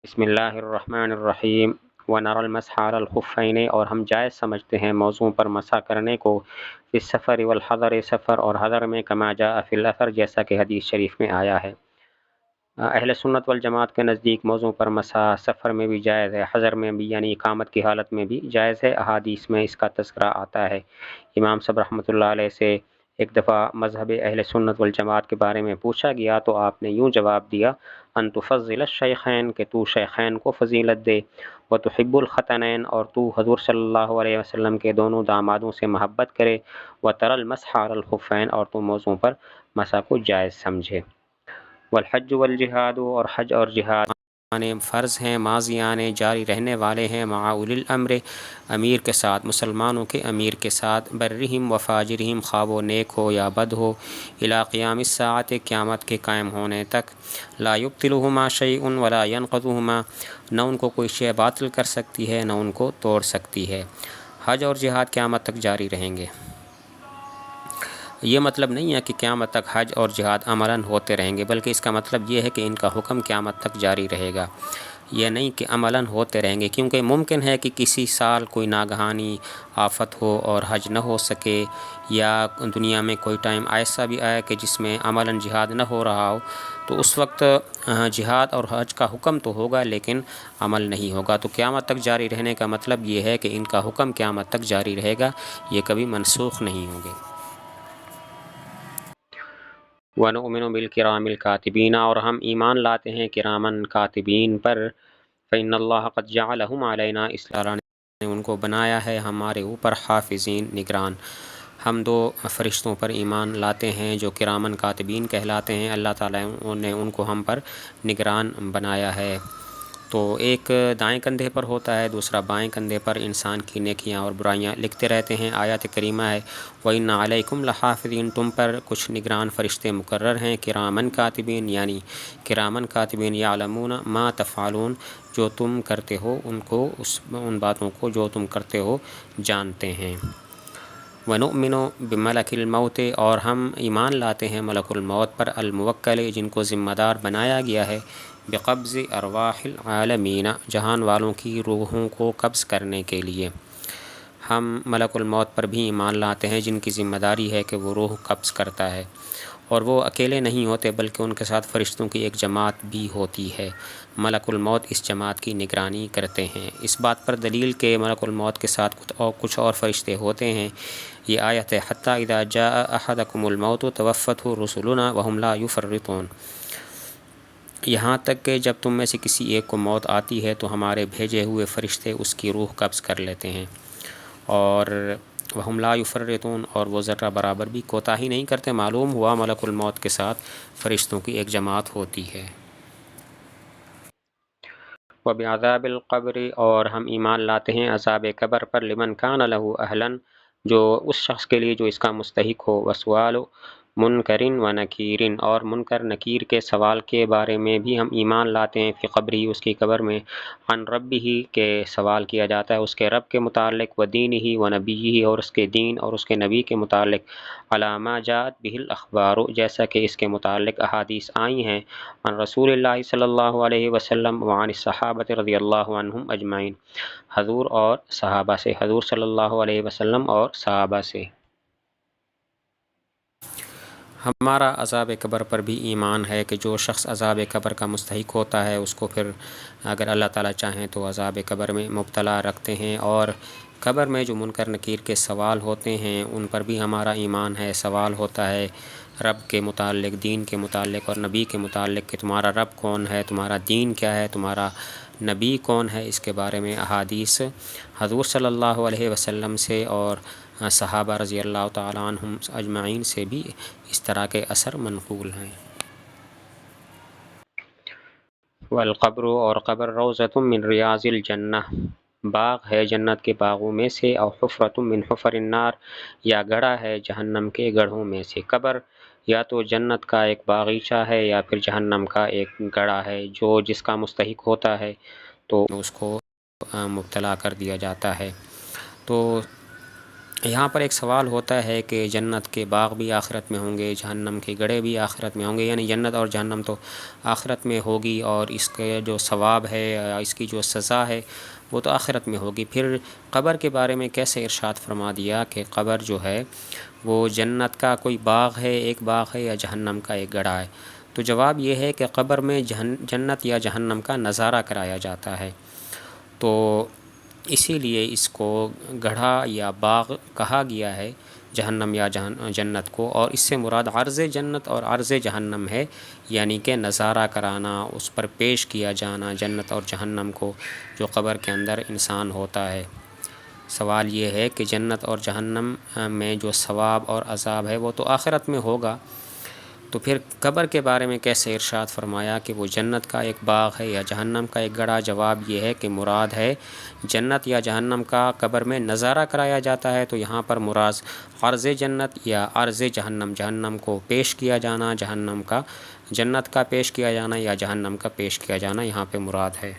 بسم اللہ الرحمن الرحیم ونرى المسح على الخفین، اور ہم جائز سمجھتے ہیں موضوع پر مسح کرنے کو فی السفر والحضر، سفر اور حضر میں، کما جاء فی الاثر، جیسا کہ حدیث شریف میں آیا ہے۔ اہل سنت والجماعت کے نزدیک موضوع پر مسح سفر میں بھی جائز ہے، حضر میں بھی یعنی اقامت کی حالت میں بھی جائز ہے۔ احادیث میں اس کا تذکرہ آتا ہے۔ امام صاحب رحمۃ اللہ علیہ سے ایک دفعہ مذہب اہل سنت والجماعت کے بارے میں پوچھا گیا تو آپ نے یوں جواب دیا، ان تفضل الشیخین، کہ تو شیخین کو فضیلت دے، وتحب الختنین، اور تو حضور صلی اللہ علیہ وسلم کے دونوں دامادوں سے محبت کرے، وتر المسح علی الخفین، اور تو موضوع پر مسح کو جائز سمجھے۔ والحج والجہاد، اور حج اور جہاد فرض ہیں، ماضیان جاری رہنے والے ہیں، مع اولی الامر، امیر کے ساتھ، مسلمانوں کے امیر کے ساتھ، برہم و فاجرہم، خواہ وہ نیک ہو یا بد ہو، الی قیام الساعۃ، قیامت کے قائم ہونے تک، لا یبطلہما شیء ولا ینقضہما، نہ ان کو کوئی شے باطل کر سکتی ہے نہ ان کو توڑ سکتی ہے۔ حج اور جہاد قیامت تک جاری رہیں گے۔ یہ مطلب نہیں ہے کہ قیامت تک حج اور جہاد عملاً ہوتے رہیں گے، بلکہ اس کا مطلب یہ ہے کہ ان کا حکم قیامت تک جاری رہے گا، یہ نہیں کہ عملاً ہوتے رہیں گے، کیونکہ ممکن ہے کہ کسی سال کوئی ناگہانی آفت ہو اور حج نہ ہو سکے، یا دنیا میں کوئی ٹائم ایسا بھی آئے کہ جس میں عملاً جہاد نہ ہو رہا ہو، تو اس وقت جہاد اور حج کا حکم تو ہوگا لیکن عمل نہیں ہوگا۔ تو قیامت تک جاری رہنے کا مطلب یہ ہے کہ ان کا حکم قیامت تک جاری رہے گا، یہ کبھی منسوخ نہیں ہوں گے۔ وَنُؤْمِنُ بِالْكِرَامِ الْكَاتِبِينَ، اور ہم ایمان لاتے ہیں کرامن کاتبین پر، فَإِنَّ اللَّهَ قَدْ جَعَلَهُمْ عَلَيْنَا، اس لیے اللہ نے ان کو بنایا ہے ہمارے اوپر، حافظین، نگران۔ ہم دو فرشتوں پر ایمان لاتے ہیں جو کرامن کاتبین کہلاتے ہیں، اللہ تعالیٰ نے ان کو ہم پر نگران بنایا ہے۔ تو ایک دائیں کندھے پر ہوتا ہے، دوسرا بائیں کندھے پر، انسان کی نیکیاں اور برائیاں لکھتے رہتے ہیں۔ آیات کریمہ ہے، وَإِنَّ عَلَيْكُمْ لَحَافِظِينَ، تم پر کچھ نگران فرشتے مقرر ہیں، کرامن کاتبین، یعنی کرامن کاتبین، یعلمون ما تفعلون، جو تم کرتے ہو ان باتوں کو جو تم کرتے ہو جانتے ہیں۔ وَنُؤْمِنُ بِمَلَكِ الْمَوْتِ، اور ہم ایمان لاتے ہیں ملک الموت پر، الموکل، جن کو ذمہ دار بنایا گیا ہے، بقبض ارواح العالمین، جہان والوں کی روحوں کو قبض کرنے کے لیے۔ ہم ملک الموت پر بھی ایمان لاتے ہیں، جن کی ذمہ داری ہے کہ وہ روح قبض کرتا ہے، اور وہ اکیلے نہیں ہوتے بلکہ ان کے ساتھ فرشتوں کی ایک جماعت بھی ہوتی ہے۔ ملک الموت اس جماعت کی نگرانی کرتے ہیں۔ اس بات پر دلیل کہ ملک الموت کے ساتھ کچھ اور فرشتے ہوتے ہیں، یہ آیت ہے، حتی اذا جاء احدکم الموت توفته رسلنا وهم لا يفرطون، یہاں تک کہ جب تم میں سے کسی ایک کو موت آتی ہے تو ہمارے بھیجے ہوئے فرشتے اس کی روح قبض کر لیتے ہیں، اور وَهُمْ لَا يُفَرِّطُونَ، اور وہ ذرہ برابر بھی کوتاہی نہیں کرتے۔ معلوم ہوا ملک الموت کے ساتھ فرشتوں کی ایک جماعت ہوتی ہے۔ وَبِعَذَابِ الْقَبْرِ، اور ہم ایمان لاتے ہیں عذاب قبر پر، لمن کان لہ اہلاً، جو اس شخص کے لیے جو اس کا مستحق ہو، وسوال منکر و نکیر، اور منکر نکیر کے سوال کے بارے میں بھی ہم ایمان لاتے ہیں، فی قبری، اس کی قبر میں، عن ربہ، کے سوال کیا جاتا ہے اس کے رب کے متعلق، و دینہ و نبیہ، اور اس کے دین اور اس کے نبی کے متعلق، علی ما جاءت بہ الاخبار، جیسا کہ اس کے متعلق احادیث آئی ہیں، عن رسول اللہ صلی اللہ علیہ وسلم، وعن الصحابہ رضی اللہ عنہم اجمعین، حضور اور صحابہ سے، حضور صلی اللہ علیہ وسلم اور صحابہ سے۔ ہمارا عذاب قبر پر بھی ایمان ہے کہ جو شخص عذاب قبر کا مستحق ہوتا ہے اس کو پھر اگر اللہ تعالیٰ چاہیں تو عذاب قبر میں مبتلا رکھتے ہیں، اور قبر میں جو منکر نکیر کے سوال ہوتے ہیں ان پر بھی ہمارا ایمان ہے۔ سوال ہوتا ہے رب کے متعلق، دین کے متعلق اور نبی کے متعلق، کہ تمہارا رب کون ہے، تمہارا دین کیا ہے، تمہارا نبی کون ہے، اس کے بارے میں احادیث حضور صلی اللہ علیہ وسلم سے اور صحابہ رضی اللہ تعالیٰ عنہم اجمعین سے بھی اس طرح کے اثر منقول ہیں۔ والقبر، اور قبر، روضۃ من ریاض الجنہ، باغ ہے جنت کے باغوں میں سے، او حفرۃ من حفر النار، یا گڑھا ہے جہنم کے گڑھوں میں سے۔ قبر یا تو جنت کا ایک باغیچہ ہے یا پھر جہنم کا ایک گڑھا ہے، جو جس کا مستحق ہوتا ہے تو اس کو مبتلا کر دیا جاتا ہے۔ تو یہاں پر ایک سوال ہوتا ہے کہ جنت کے باغ بھی آخرت میں ہوں گے، جہنم کے گڑھے بھی آخرت میں ہوں گے، یعنی جنت اور جہنم تو آخرت میں ہوگی اور اس کے جو ثواب ہے، اس کی جو سزا ہے وہ تو آخرت میں ہوگی، پھر قبر کے بارے میں کیسے ارشاد فرما دیا کہ قبر جو ہے وہ جنت کا کوئی باغ ہے، ایک باغ ہے، یا جہنم کا ایک گڑھا ہے؟ تو جواب یہ ہے کہ قبر میں جنت یا جہنم کا نظارہ کرایا جاتا ہے، تو اسی لیے اس کو گڑھا یا باغ کہا گیا ہے، جہنم یا جنت کو، اور اس سے مراد عرض جنت اور عرض جہنم ہے، یعنی کہ نظارہ کرانا، اس پر پیش کیا جانا جنت اور جہنم کو جو قبر کے اندر انسان ہوتا ہے۔ سوال یہ ہے کہ جنت اور جہنم میں جو ثواب اور عذاب ہے وہ تو آخرت میں ہوگا، تو پھر قبر کے بارے میں کیسے ارشاد فرمایا کہ وہ جنت کا ایک باغ ہے یا جہنم کا ایک گڑھا؟ جواب یہ ہے کہ مراد ہے جنت یا جہنم کا قبر میں نظارہ کرایا جاتا ہے، تو یہاں پر مراد عرض جنت یا عرض جہنم، جہنم کو پیش کیا جانا، جہنم کا جنت کا پیش کیا جانا یا جہنم کا پیش کیا جانا یہاں پہ مراد ہے۔